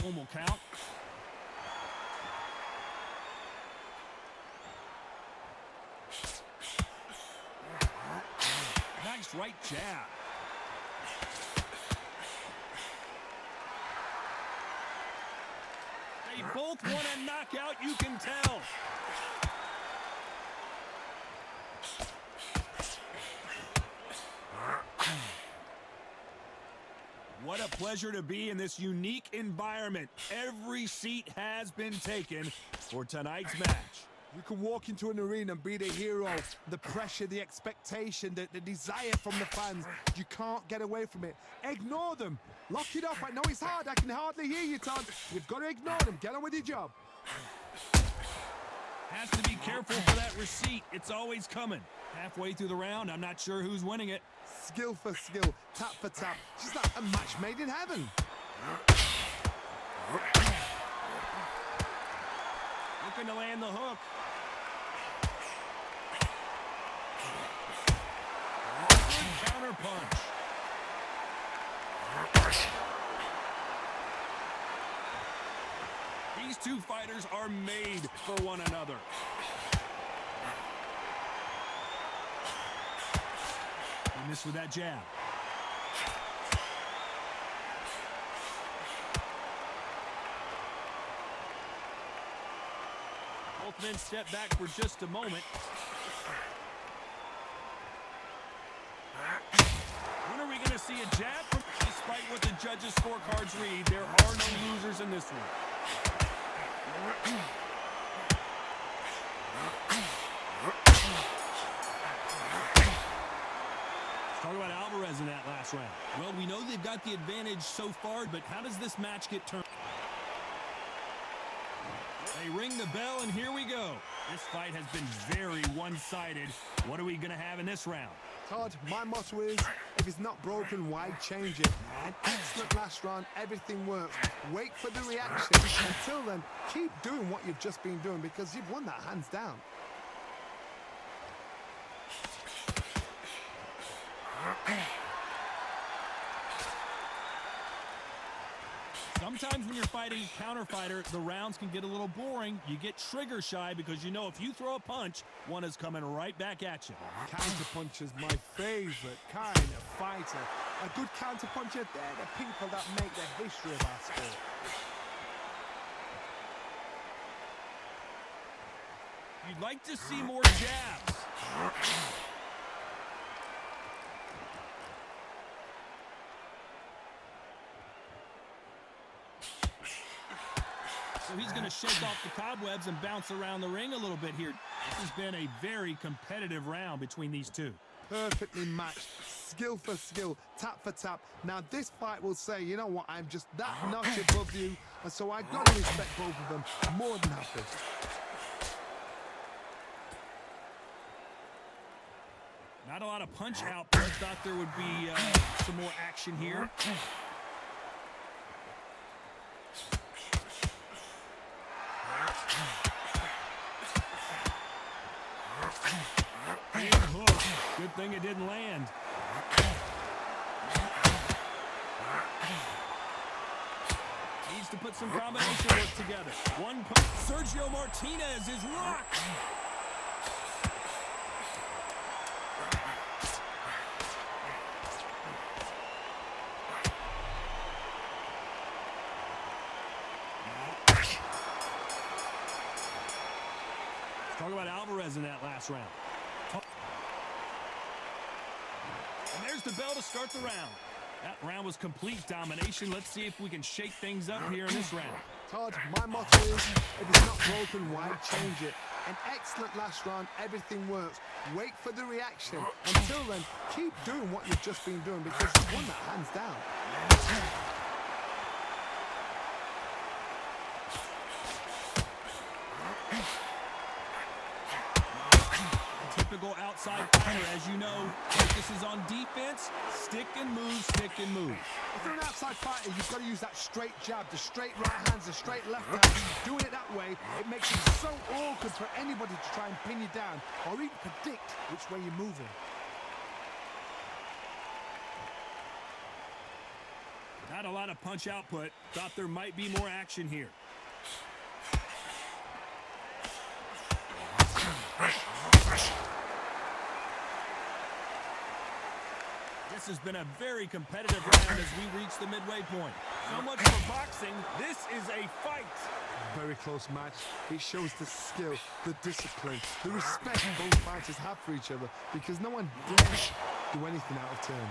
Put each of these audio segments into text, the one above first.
one will count. Nice right jab. They both want a knockout, you can tell. What a pleasure to be in this unique environment. Every seat has been taken for tonight's match. You can walk into an arena and be the hero. The pressure, the expectation, the desire from the fans. You can't get away from it. Ignore them. Lock it off. I know it's hard. I can hardly hear you, Todd. You've got to ignore them. Get on with your job. Has to be careful for that receipt. It's always coming. Halfway through the round, I'm not sure who's winning it. Skill for skill, tap for tap. Just like a match made in heaven. Looking to land the hook. Good counter punch. These two fighters are made for one another. He missed with that jab. Both men step back for just a moment. When are we going to see a jab? Despite what the judges' scorecards read, there are no losers in this one. Talk about Alvarez in that last round. Well, we know they've got the advantage so far, but how does this match get turned? They ring the bell, and here we go. This fight has been very one-sided. What are we going to have in this round? Todd, my motto is, if it's not broken, why change it? An excellent last round, everything works. Wait for the reaction. Until then, keep doing what you've just been doing because you've won that hands down. Sometimes when you're fighting counter fighter, the rounds can get a little boring. You get trigger shy because you know if you throw a punch, one is coming right back at you. Counter puncher's my favorite kind of fighter. A good counter puncher, they're the people that make the history of our sport. You'd like to see more jabs. So he's going to shake off the cobwebs and bounce around the ring a little bit here. This has been a very competitive round between these two. Perfectly matched, skill for skill, tap for tap. Now this fight will say, you know what, I'm just that notch above you, and so I've got to respect both of them. More than happy. Not a lot of punch output. Thought there would be some more action here. Big hook. Good thing it didn't land. Needs to put some combination work together. One punch. Sergio Martinez is rocked. Talk about Alvarez in that last round. And there's the bell to start the round. That round was complete domination. Let's see if we can shake things up here in this round. Todd, my motto is, if it's not broken, why change it? An excellent last round, everything works. Wait for the reaction. Until then, keep doing what you've just been doing because you've won that hands down. Typical outside fighter, as you know, focuses on defense, stick and move, stick and move. If you're an outside fighter, you've got to use that straight jab, the straight right hands, the straight left hands. Doing it that way, it makes it so awkward for anybody to try and pin you down or even predict which way you're moving. Not a lot of punch output. Thought there might be more action here. This has been a very competitive round as we reach the midway point. So much for boxing. This is a fight. Very close match. It shows the skill, the discipline, the respect both fighters have for each other, because no one dares do anything out of turn.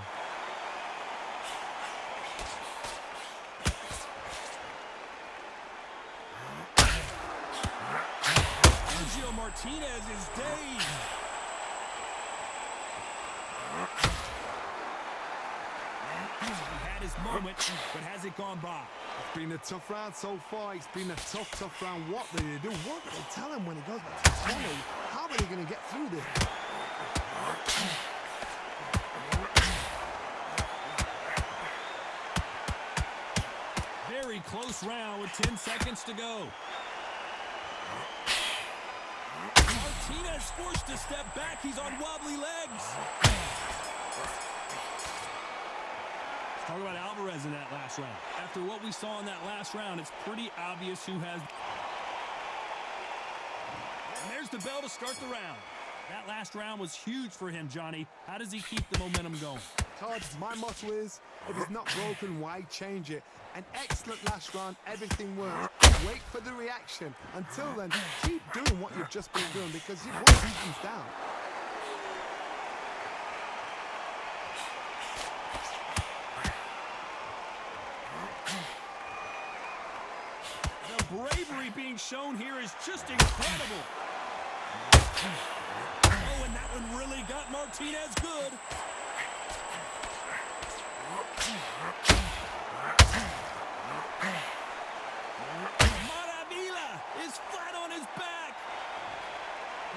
Martinez is dazed. He had his moment, but has it gone by? It's been a tough round so far. It's been a tough round. What do they do? What do they tell him when he goes back to the corner? How are they going to get through this? Very close round with 10 seconds to go. Martinez forced to step back. He's on wobbly legs. Let's talk about Alvarez in that last round. After what we saw in that last round, it's pretty obvious who has. And there's the bell to start the round. That last round was huge for him, Johnny. How does he keep the momentum going? Todd, my motto is, if it's not broken, why change it? An excellent last round, everything worked. Wait for the reaction. Until then, keep doing what you've just been doing, because you've won hands down. The bravery being shown here is just incredible. Oh, and that one really got Martinez good. Is flat on his back.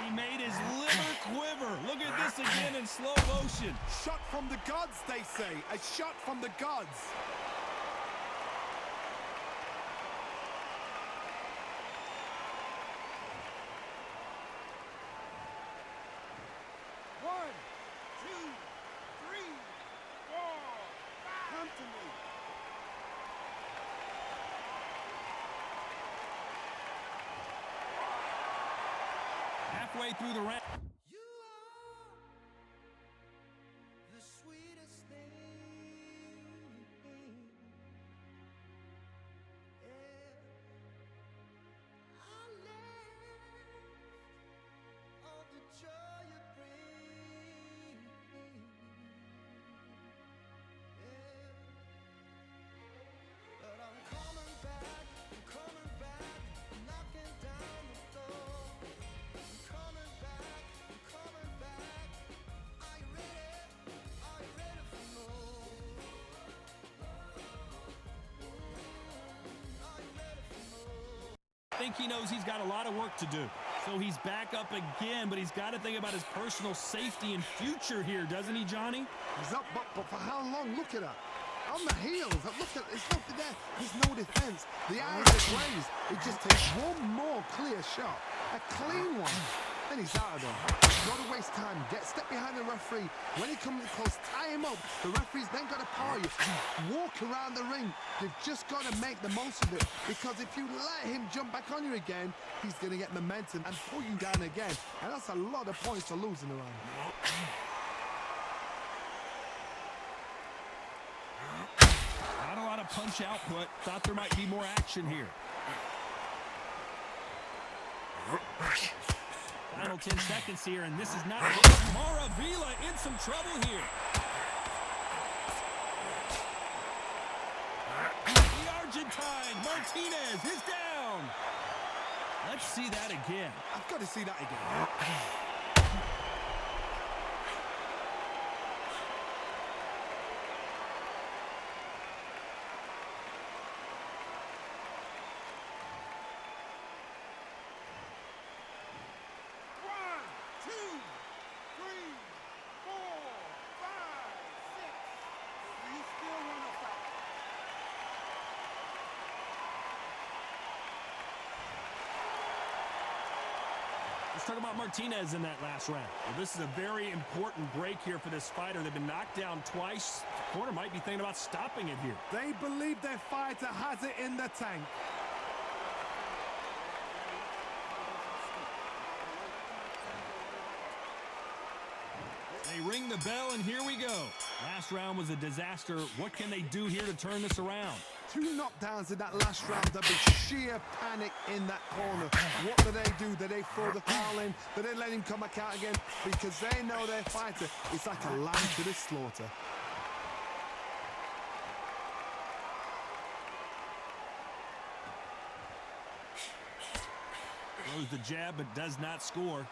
He made his liver quiver. Look at this again in slow motion. Shot from the gods, they say. A shot from the gods. One, two, three, four. Come to me. Halfway through the round. You are the sweetest thing. I live all the joy you bring. But I'm coming back, knocking down the door. I think he knows he's got a lot of work to do. So he's back up again, but he's got to think about his personal safety and future here, doesn't he, Johnny? He's up, but for how long? Look at that. On the heels. Look at, there's nothing there. There's no defense. The eyes are glazed. It just takes one more clear shot. A clean one. Then he's out of there. Got to waste time. Step behind the referee. When he comes close, tie him up. The referee's then got to power you. Walk around the ring. You've just got to make the most of it. Because if you let him jump back on you again, he's going to get momentum and pull you down again. And that's a lot of points to lose in the round. Not a lot of punch output. Thought there might be more action here. Final 10 seconds here, and this is not good. Maravilla in some trouble here. The Argentine, Martinez, is down. Let's see that again. I've got to see that again. Talk about Martinez in that last round. Well, this is a very important break here for this fighter. They've been knocked down twice. The corner might be thinking about stopping it here. They believe their fighter has it in the tank. They ring the bell, and here we go. Last round was a disaster. What can they do here to turn this around? 2 knockdowns in that last round. There'll be sheer panic in that corner. What do? Do they throw the foul in? Do they let him come back out again? Because they know their fighter is like a lamb to the slaughter. Throws the jab, but does not score.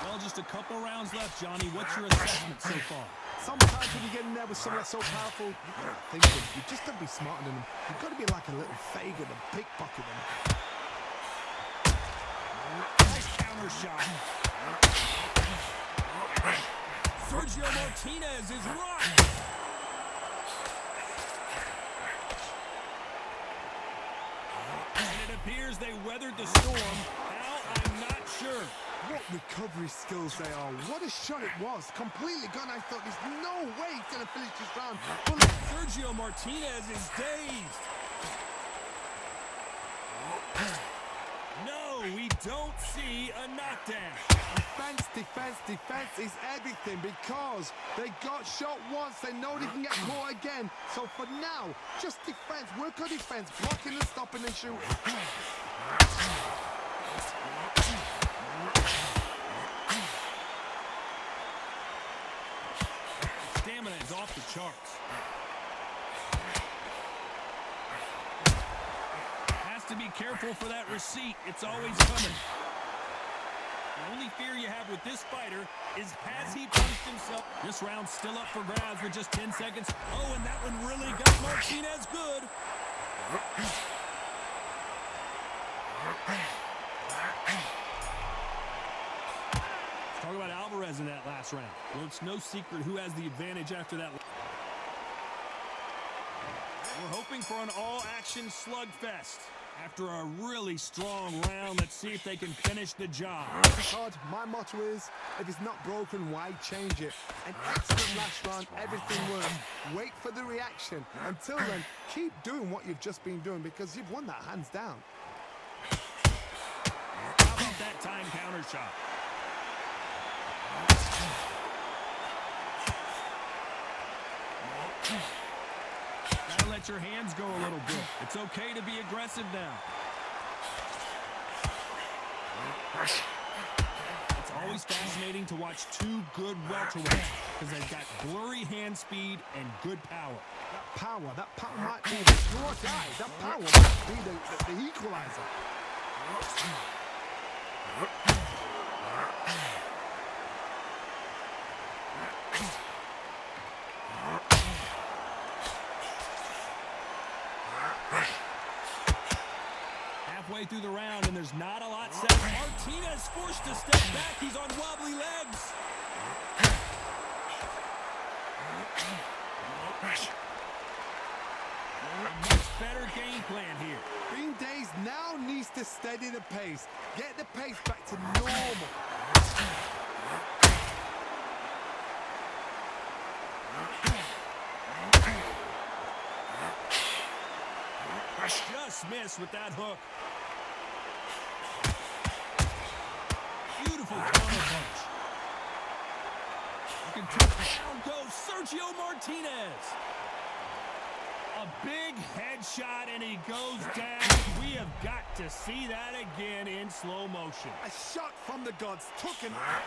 Well, just a couple rounds left, Johnny. What's your assessment so far? Sometimes when you get in there with someone that's so powerful, you've got to think of them. You've just got to be smarter than them. You've got to be like a little Fagan and pickpocket them. Nice counter shot. Sergio Martinez is rocked. And it appears they weathered the storm. How? I'm not sure. What recovery skills they are. What a shot it was. Completely gone. I thought there's no way he's going to finish this round. But Sergio Martinez is dazed. No, we don't see a knockdown. Defense is everything because they got shot once. They know they can get caught again. So for now, just defense. Work on defense. Blocking and stopping and shooting. Stamina is off the charts. Has to be careful for that receipt. It's always coming. The only fear you have with this fighter is has he punched himself? This round's still up for grabs with just 10 seconds. Oh, and that one really got Martinez good. Talk about Alvarez in that last round. Well, it's no secret who has the advantage after that. We're hoping for an all-action slugfest. After a really strong round, let's see if they can finish the job. Todd, my motto is, if it's not broken, why change it? An excellent last round, everything worked. Wait for the reaction. Until then, keep doing what you've just been doing because you've won that hands down. How about that time counter shot? Gotta let your hands go a little bit. It's okay to be aggressive now. It's always fascinating to watch two good welterweights because they've got blurry hand speed and good power. That power might be the do or die. That power might be the equalizer. Halfway through the round, and there's not a lot said. Martinez forced to step back. He's on wobbly legs. A much better game plan here. Being dazed now needs to steady the pace. Get the pace back to normal. Just missed with that hook. Beautiful counter punch. You can tell down goes Sergio Martinez. A big headshot and he goes down. We have got to see that again in slow motion. A shot from the gods took him out.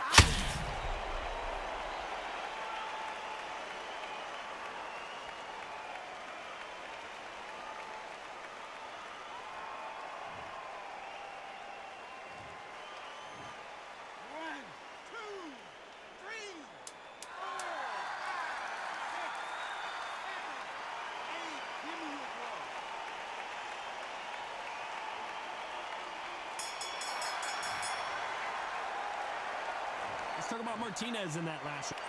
Let's talk about Martinez in that last round.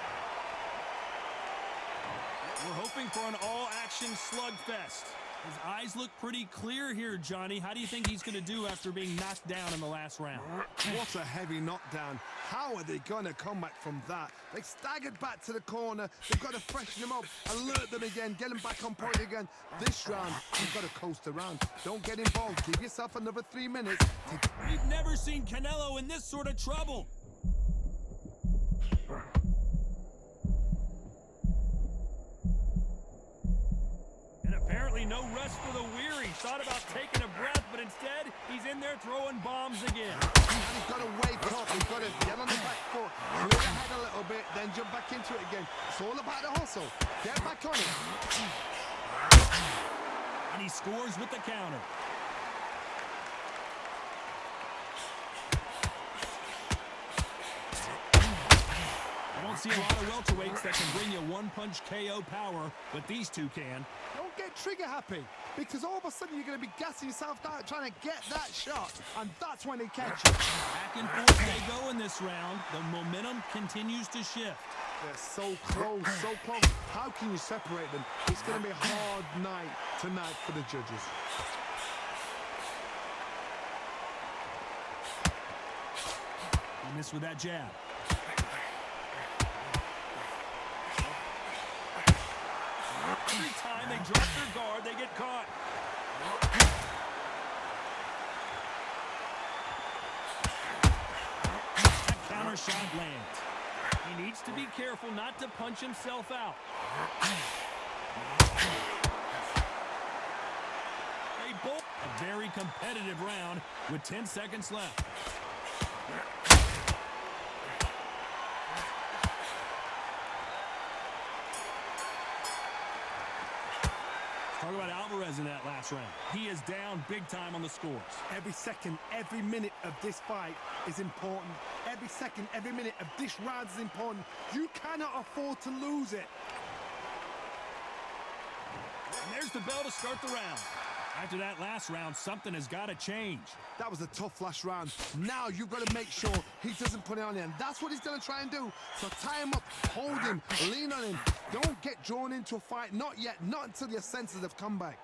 We're hoping for an all-action slugfest. His eyes look pretty clear here, Johnny. How do you think he's going to do after being knocked down in the last round? What a heavy knockdown. How are they going to come back from that? They staggered back to the corner. They've got to freshen them up, alert them again, get them back on point again. This round, you've got to coast around. Don't get involved. Give yourself another 3 minutes. We've never seen Canelo in this sort of trouble. And apparently no rest for the weary. Thought about taking a breath, but instead, he's in there throwing bombs again. And he's got to wake up. He's got to get on the back foot, clear the head a little bit, then jump back into it again. It's all about the hustle. Get back on it. And he scores with the counter. I don't see a lot of welterweights that can bring you one-punch KO power, but these two can. Don't get trigger happy, because all of a sudden you're going to be gassing yourself out trying to get that shot, and that's when they catch you. Back and forth they go in this round. The momentum continues to shift. They're so close, so close. How can you separate them? It's going to be a hard night tonight for the judges. He missed with that jab. Every time they drop their guard, they get caught. That counter shot lands. He needs to be careful not to punch himself out. They both a very competitive round with 10 seconds left. Talk about Alvarez in that last round. He is down big time on the scores. Every second, every minute of this fight is important. Every second, every minute of this round is important. You cannot afford to lose it. And there's the bell to start the round. After that last round, something has got to change. That was a tough last round. Now you've got to make sure he doesn't put it on you. And that's what he's going to try and do. So tie him up, hold him, lean on him. Don't get drawn into a fight. Not yet. Not until your senses have come back.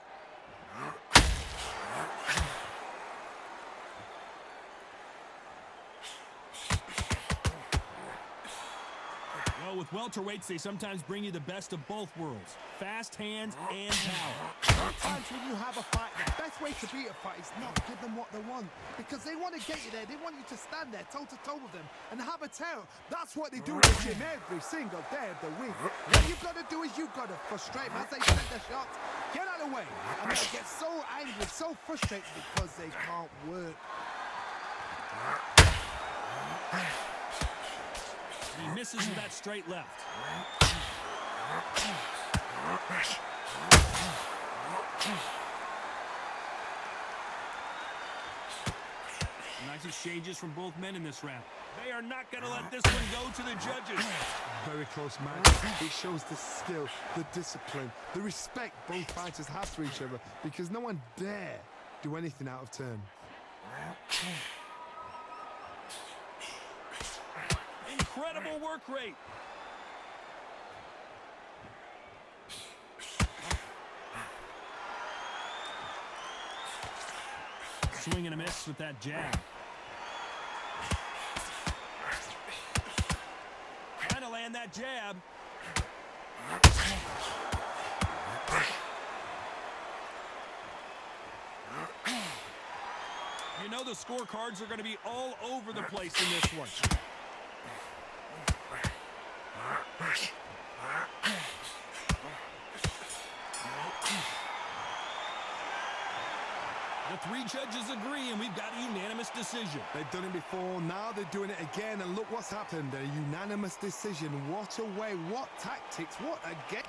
Well, with welterweights, they sometimes bring you the best of both worlds. Fast hands and power. Sometimes when you have a fight, the best way to beat a fight is not give them what they want. Because they want to get you there. They want you to stand there toe-to-toe with them and have a tear. That's what they do in the gym every single day of the week. What you've got to do is you've got to frustrate them as they set their shots. Get out of the way. And they get so angry, so frustrated because they can't work. He misses with that straight left. Nice exchanges from both men in this round. They are not going to let this one go to the judges. Very close match. It shows the skill, the discipline, the respect both fighters have for each other, because no one dare do anything out of turn. Incredible work rate. Swing and a miss with that jab. Trying to land that jab. You know the scorecards are going to be all over the place in this one. The three judges agree, and we've got a unanimous decision. They've done it before, now they're doing it again, and look what's happened. A unanimous decision. What a way, what tactics, what a game.